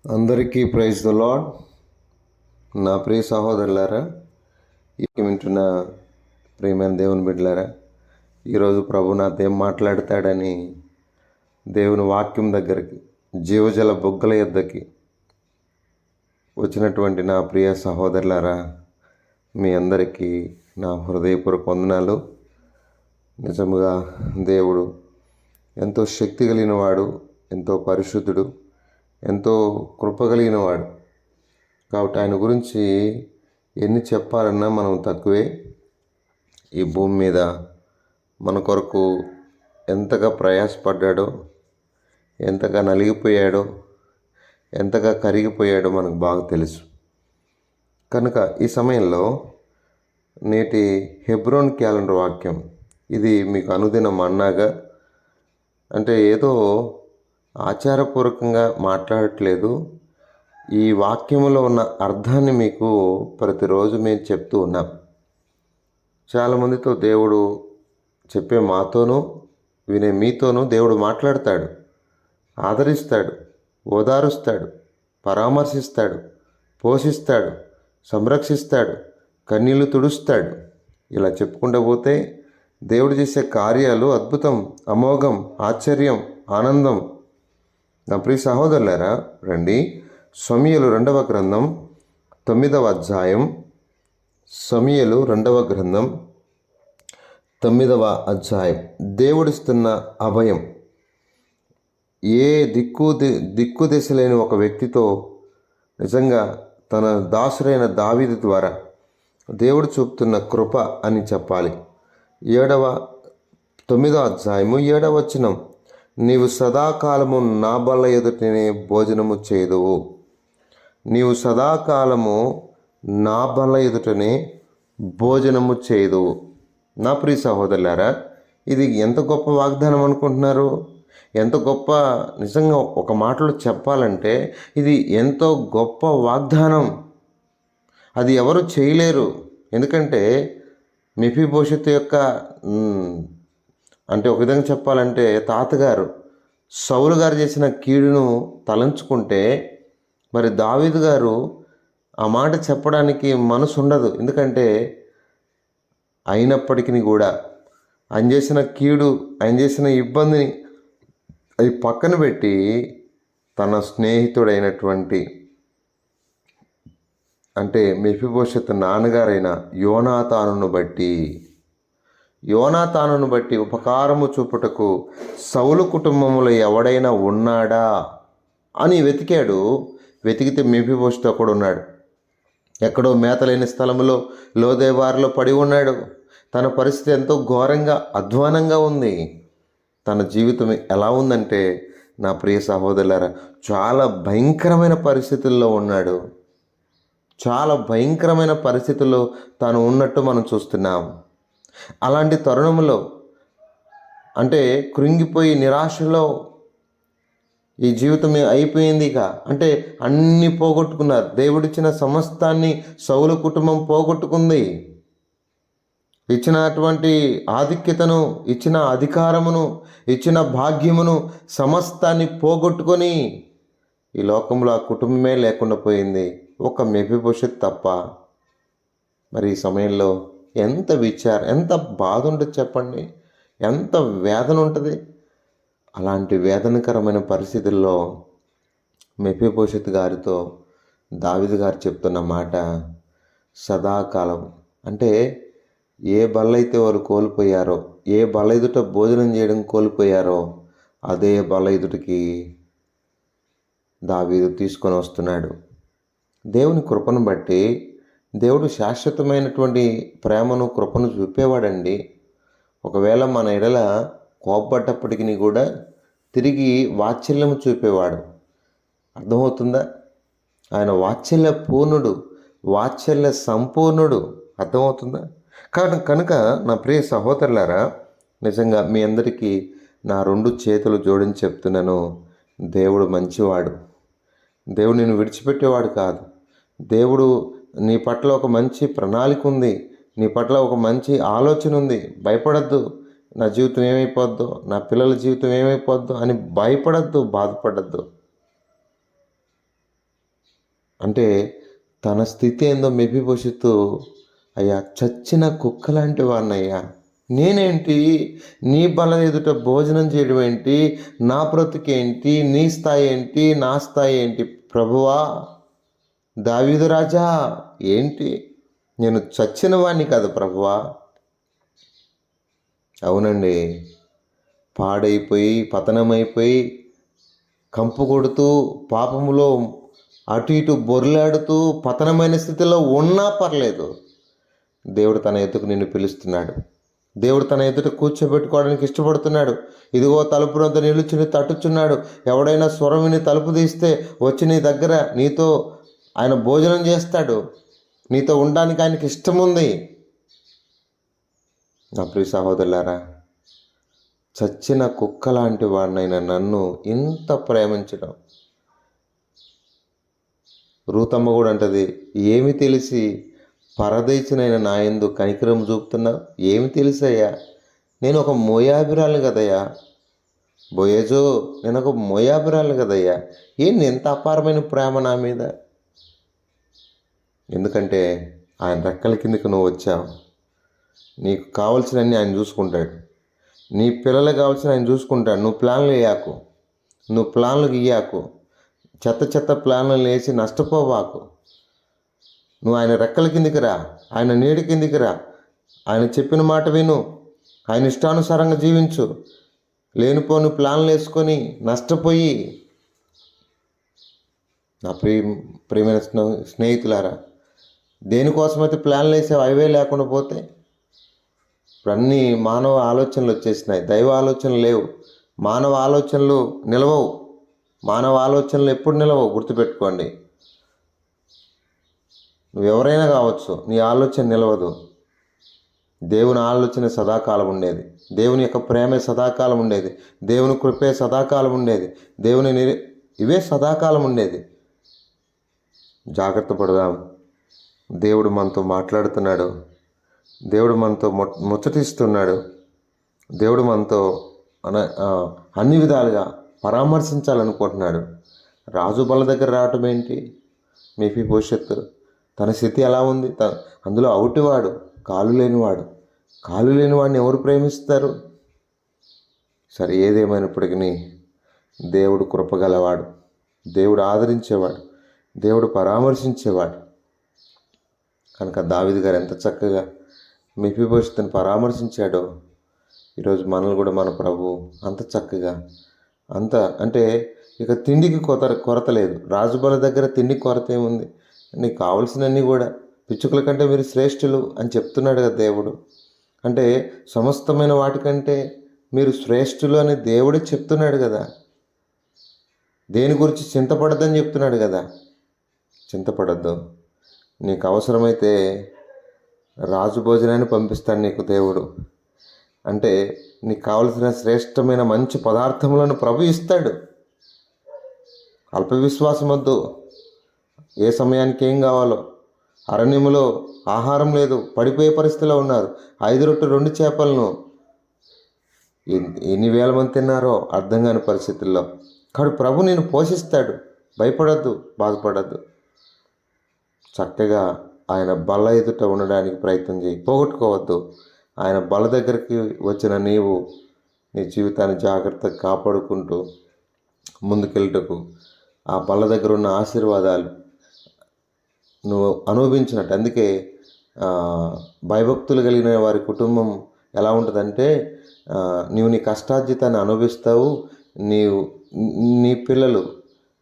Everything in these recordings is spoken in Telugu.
అందరికీ ప్రైజ్ ద లార్డ్. నా ప్రియ సహోదరులారా, వింటున్న ప్రియమైన దేవుని బిడ్డలారా, ఈరోజు ప్రభు నాతో ఏం మాట్లాడతాడని దేవుని వాక్యం దగ్గరికి, జీవజల బొగ్గల యొద్దకి వచ్చినటువంటి నా ప్రియ సహోదరులారా, మీ అందరికీ నా హృదయపూర్వక వందనాలు. నిజముగా దేవుడు ఎంతో శక్తి కలిగిన వాడు, ఎంతో పరిశుద్ధుడు, ఎంతో కృప కలిగిన వాడు. కాబట్టి ఆయన గురించి ఎన్ని చెప్పాలన్నా మనం తక్కువే. ఈ భూమి మీద మన కొరకు ఎంతగా ప్రయాసపడ్డాడో, ఎంతగా నలిగిపోయాడో, ఎంతగా కరిగిపోయాడో మనకు బాగా తెలుసు. కనుక ఈ సమయంలో నేటి హెబ్రోన్ క్యాలెండర్ వాక్యం ఇది మీకు అనుదినం అన్నాగా, అంటే ఏదో ఆచారపూర్వకంగా మాట్లాడట్లేదు. ఈ వాక్యంలో ఉన్న అర్థాన్ని మీకు ప్రతిరోజు మేము చెప్తూ ఉన్నాం. చాలామందితో దేవుడు చెప్పే మాతోనూ వినే మీతోనూ దేవుడు మాట్లాడతాడు, ఆదరిస్తాడు, ఓదారుస్తాడు, పరామర్శిస్తాడు, పోషిస్తాడు, సంరక్షిస్తాడు, కన్నీళ్లు తుడుస్తాడు. ఇలా చెప్పుకుంటూ పోతే దేవుడు చేసే కార్యాలు అద్భుతం, అమోఘం, ఆశ్చర్యం, ఆనందం. నా ప్రియ సహోదరులారా, రండి సమూయేలు 2వ గ్రంథం 9వ అధ్యాయం. సమూయేలు 2వ గ్రంథం 9వ అధ్యాయం. దేవుడిస్తున్న అభయం. ఏ దిక్కు దిశ లేని ఒక వ్యక్తితో నిజంగా తన దాసురైన దావీదు ద్వారా దేవుడు చూపుతున్న కృప అని చెప్పాలి. 9వ అధ్యాయము 7వ వచనం. నీవు సదాకాలము నా బల్ల ఎదుటనే భోజనము చేదువు. నీవు సదాకాలము నా బల్ల ఎదుటనే భోజనము చేదువు. నా ప్రియ సహోదరులారా, ఇది ఎంత గొప్ప వాగ్దానం అనుకుంటున్నారు? ఎంత గొప్ప, నిజంగా ఒక మాటలో చెప్పాలంటే ఇది ఎంతో గొప్ప వాగ్దానం. అది ఎవరు చేయలేరు. ఎందుకంటే మెఫీబోషెతు యొక్క అంటే ఒక విధంగా చెప్పాలంటే తాతగారు సౌలు గారు చేసిన కీడును తలంచుకుంటే మరి దావీదు గారు ఆ మాట చెప్పడానికి మనసు ఉండదు. ఎందుకంటే అయినప్పటికీ కూడా ఆయన చేసిన కీడు, ఆయన చేసిన ఇబ్బందిని అది పక్కన పెట్టి తన స్నేహితుడైనటువంటి అంటే మెఫీబోషెతు నాన్నగారైన యోనాతానును బట్టి ఉపకారము చూపుటకు సౌలు కుటుంబంలో ఎవడైనా ఉన్నాడా అని వెతికాడు. వెతికితే మెఫీబోషెతు అక్కడ ఉన్నాడు. ఎక్కడో మేతలేని స్థలంలో లోదేవారిలో పడి ఉన్నాడు. తన పరిస్థితి ఎంతో ఘోరంగా, అధ్వానంగా ఉంది. తన జీవితం ఎలా ఉందంటే నా ప్రియ సహోదరులారా, చాలా భయంకరమైన పరిస్థితుల్లో ఉన్నాడు. చాలా భయంకరమైన పరిస్థితుల్లో తాను ఉన్నట్టు మనం చూస్తున్నాం. అలాంటి తరుణంలో అంటే కృంగిపోయి నిరాశలో ఈ జీవితం అయిపోయింది ఇక అంటే అన్నీ పోగొట్టుకున్నారు. దేవుడిచ్చిన సమస్తాన్ని సౌలు కుటుంబం పోగొట్టుకుంది. ఇచ్చినటువంటి ఆధిక్యతను, ఇచ్చిన అధికారమును, ఇచ్చిన భాగ్యమును సమస్తాన్ని పోగొట్టుకొని ఈ లోకంలో ఆ కుటుంబమే లేకుండా పోయింది, ఒక మెఫీబోషెతు తప్ప. మరి ఈ సమయంలో ఎంత ఎంత బాధ ఉంటుంది చెప్పండి, ఎంత వేదన ఉంటుంది. అలాంటి వేదనకరమైన పరిస్థితుల్లో మెఫీబోషెతు గారితో దావీదు గారు చెప్తున్న మాట సదాకాలం. అంటే ఏ బల్లైతే వారు కోల్పోయారో, ఏ బల్ల ఎదుట భోజనం చేయడం కోల్పోయారో అదే బల్ల ఎదుటికి దావీదు తీసుకొని వస్తున్నాడు. దేవుని కృపను బట్టి దేవుడు శాశ్వతమైనటువంటి ప్రేమను, కృపను చూపేవాడండి. ఒకవేళ మన ఎడల కోపపడ్డప్పటికీ కూడా తిరిగి వాత్సల్యము చూపేవాడు. అర్థమవుతుందా? ఆయన వాత్సల్య పూర్ణుడు, వాత్సల్య సంపూర్ణుడు. అర్థమవుతుందా? కనుక నా ప్రియ సహోదరులారా, నిజంగా మీ అందరికీ నా 2 చేతులు జోడించి చెప్తున్నాను, దేవుడు మంచివాడు. దేవుడు నిన్ను విడిచిపెట్టేవాడు కాదు. దేవుడు నీ పట్ల ఒక మంచి ప్రణాళిక ఉంది, నీ పట్ల ఒక మంచి ఆలోచన ఉంది. భయపడద్దు, నా జీవితం ఏమైపోద్దో, నా పిల్లల జీవితం ఏమైపోద్దో అని భయపడద్దు, బాధపడద్దు. అంటే తన స్థితి ఏందో మెప్పిపోషిస్తూ, అయ్యా చచ్చిన కుక్క లాంటి వాడినయ్యా, నేనేంటి నీ బల ఎదుట భోజనం చేయడం ఏంటి, నా బ్రతుకేంటి, నీ స్థాయి ఏంటి, నా స్థాయి ఏంటి ప్రభువా, దావీదు రాజా ఏంటి, నేను చచ్చిన వాడిని కాదు ప్రభువా. అవునండి, పాడైపోయి పతనమైపోయి కంపు కొడుతూ పాపములో అటు ఇటు బొర్లాడుతూ పతనమైన స్థితిలో ఉన్నా పర్లేదు, దేవుడు తన ఎదుకు నిన్ను పిలుస్తున్నాడు. దేవుడు తన ఎదుట కూర్చోబెట్టుకోవడానికి ఇష్టపడుతున్నాడు. ఇదిగో తలుపునంత నిలుచుని తట్టుచున్నాడు. ఎవడైనా స్వరం విని తలుపు తీస్తే వచ్చి నీ దగ్గర నీతో ఆయన భోజనం చేస్తాడు. నీతో ఉండడానికి ఆయనకి ఇష్టం ఉంది. నా ప్రియ సహోదరులారా, చచ్చిన కుక్క లాంటి వాడినైనా నన్ను ఇంత ప్రేమించడం. రూతమ్మ కూడా అంటది, ఏమి తెలిసి పరదేశినైన నా యందు కనికరం చూపుతున్నావు, ఏమి తెలుసయ్యా, నేను ఒక మోయాబిరాలు కదయ్యా, బోయేజో నేను ఒక మోయాబిరాలు కదయ్యా, ఏంటి ఎంత అపారమైన ప్రేమ నా మీద. ఎందుకంటే ఆయన రెక్కల కిందకి నువ్వు వచ్చావు. నీకు కావాల్సినవన్నీ ఆయన చూసుకుంటాడు. నీ పిల్లలకు కావాల్సిన ఆయన చూసుకుంటాడు. నువ్వు ప్లాన్లు వేయకు, నువ్వు ప్లాన్లు గీయాకు, చెత్త చెత్త ప్లాన్లు వేసి నష్టపోవాకు. నువ్వు ఆయన రెక్కల కిందికి రా, ఆయన నీడి కిందికి రా, ఆయన చెప్పిన మాట విను, ఆయన ఇష్టానుసారంగా జీవించు. లేనిపోని ప్లాన్లు వేసుకొని నష్టపోయి, నా ప్రియమైన స్నేహితులారా, దేనికోసమైతే ప్లాన్లు వేసావు అవే లేకుండా పోతే, ఇప్పుడు అన్నీ మానవ ఆలోచనలు వచ్చేసినాయి, దైవ ఆలోచనలు లేవు. మానవ ఆలోచనలు నిలవవు. మానవ ఆలోచనలు ఎప్పుడు నిలవవు, గుర్తుపెట్టుకోండి. నువ్వెవరైనా కావచ్చు, నీ ఆలోచన నిలవదు. దేవుని ఆలోచన సదాకాలం ఉండేది. దేవుని యొక్క ప్రేమే సదాకాలం ఉండేది. దేవుని కృపే సదాకాలం ఉండేది. ఇవే సదాకాలం ఉండేది. జాగ్రత్త పడదాం. దేవుడు మనతో మాట్లాడుతున్నాడు. దేవుడు మనతో ముచ్చటిస్తున్నాడు. దేవుడు మనతో అన్ని విధాలుగా పరామర్శించాలనుకుంటున్నాడు. రాజు బల దగ్గర రావటం ఏంటి? మెఫీబోషెత్ తన స్థితి ఎలా ఉంది? అందులో అవుటివాడు, కాలు లేనివాడు. కాలు లేనివాడిని ఎవరు ప్రేమిస్తారు? సరే, ఏదేమైనప్పటికీ దేవుడు కృపగలవాడు, దేవుడు ఆదరించేవాడు, దేవుడు పరామర్శించేవాడు. కనుక దావీదు గారు ఎంత చక్కగా మెఫీబోషెతుని పరామర్శించాడో, ఈరోజు మనల్ని కూడా మన ప్రభు అంత చక్కగా అంటే ఇక తిండికి కొరత లేదు. రాజుబల దగ్గర తిండి కొరత ఏముంది? నీకు కావాల్సినవన్నీ కూడా పిచ్చుకల కంటే మీరు శ్రేష్ఠులు అని చెప్తున్నాడు కదా దేవుడు. అంటే సమస్తమైన వాటికంటే మీరు శ్రేష్ఠులు అని దేవుడే చెప్తున్నాడు కదా. దేని గురించి చింతపడద్దని చెప్తున్నాడు కదా. చింతపడద్దు. నీకు అవసరమైతే రాజు భోజనాన్ని పంపిస్తాడు నీకు దేవుడు. అంటే నీకు కావలసిన శ్రేష్టమైన మంచి పదార్థములను ప్రభు ఇస్తాడు. అల్ప విశ్వాసం వద్దు. ఏ సమయానికి ఏం కావాలో, అరణ్యములో ఆహారం లేదు, పడిపోయే పరిస్థితిలో ఉన్నారు. 5 రొట్టెలు 2 చేపలను ఎన్ని వేల మంది తిన్నారో అర్థం కాని పరిస్థితుల్లో. కాబట్టి ప్రభు నేను పోషిస్తాడు. భయపడద్దు, బాధపడద్దు. చక్కగా ఆయన బల్ల ఎదుట ఉండడానికి ప్రయత్నం చేయి. పోగొట్టుకోవద్దు. ఆయన బల దగ్గరికి వచ్చిన నీవు నీ జీవితాన్ని జాగ్రత్తగా కాపాడుకుంటూ ముందుకెళ్ళటకు ఆ బల్ల దగ్గర ఉన్న ఆశీర్వాదాలు నువ్వు అనుభవించినట్టు. అందుకే భయభక్తులు కలిగిన వారి కుటుంబం ఎలా ఉంటుందంటే, నీవు నీ కష్టార్జితాన్ని అనుభవిస్తావు. నీ పిల్లలు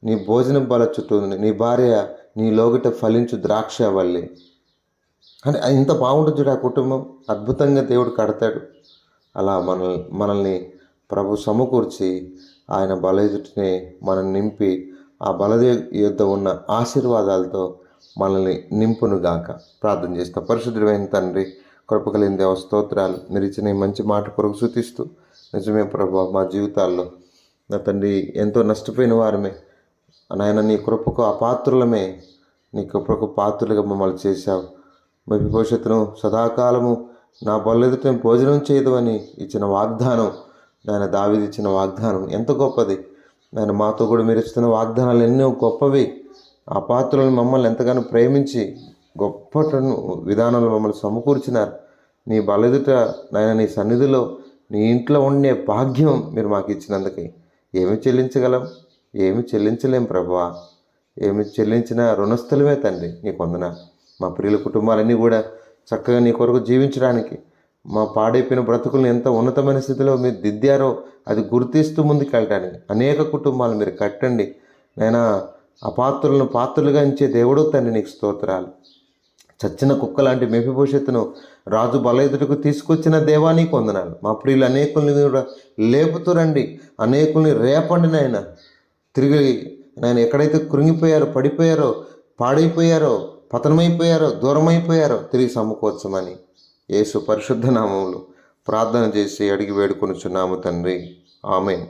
నీ భోజనం బల చుట్టూ, నీ భార్య నీ లోగిట ఫలించు ద్రాక్షవల్లి. అంటే ఇంత బాగుంటుంది చూడు ఆ కుటుంబం. అద్భుతంగా దేవుడు కడతాడు. అలా మనల్ని ప్రభు సమకూర్చి ఆయన బల ఎదుటనే మనం నింపి ఆ బల యొద్ద ఉన్న ఆశీర్వాదాలతో మనల్ని నింపునుగాక. ప్రార్థన చేస్తాం. పరిశుద్ధుడైన తండ్రి, కృప కలిగిన దేవ, స్తోత్రాలు. మీరు ఇచ్చిన ఈ మంచి మాట కొరకు స్తుతిస్తూ, నిజమే ప్రభు, మా జీవితాల్లో నా తండ్రి ఎంతో నష్టపోయిన వారమే నాయన, నీ కృపకు అపాత్రులమే, నీ కృపకు పాత్రులుగా మమ్మల్ని చేశావు. భవిష్యత్తును సదాకాలము నా బల్లెదుట భోజనం చేయదు అని ఇచ్చిన వాగ్దానం, నాయన దావీదు ఇచ్చిన వాగ్దానం ఎంత గొప్పది నాయన. మాతో కూడా మీరు ఇస్తున్న వాగ్దానాలు ఎన్నో గొప్పవి అపాత్రులను మమ్మల్ని ఎంతగానో ప్రేమించి గొప్ప విధానంలో మమ్మల్ని సమకూర్చినారు. నీ బలెదుట నాయన నీ సన్నిధిలో నీ ఇంట్లో ఉండే భాగ్యం మీరు మాకు ఇచ్చినందుకే ఏమి చెల్లించగలం? ఏమి చెల్లించలేం ప్రభువా. ఏమి చెల్లించిన రుణస్థులమే తండ్రి. నీకు వందనాలు. మా ప్రియుల కుటుంబాలన్నీ కూడా చక్కగా నీ కొరకు జీవించడానికి, మా పాడైపోయిన బ్రతుకులను ఎంత ఉన్నతమైన స్థితిలో మీరు దిద్దారో అది గుర్తిస్తూ ముందుకెళ్ళడానికి అనేక కుటుంబాలు మీరు కట్టండి. నైనా అపాత్రులను పాత్రులుగా ఇచ్చే దేవుడు తండ్రి, నీకు స్తోత్రాలు. చచ్చిన కుక్క లాంటి మెఫీబోషెతును రాజు బలెదుటకు తీసుకొచ్చిన దేవా నీకు వందనాలు. మా ప్రియులు అనేకుల్ని కూడా లేపుతూ రండి, అనేకుల్ని రేపండి నాయన. తిరిగి నాయన ఎక్కడైతే కృంగిపోయారో, పడిపోయారో, పాడైపోయారో, పతనమైపోయారో, దూరమైపోయారో తిరిగి సమకూర్చమని యేసు పరిశుద్ధ నామములో ప్రార్థన చేసి అడిగి వేడుకొనుచున్నాము తండ్రి. ఆమేన్.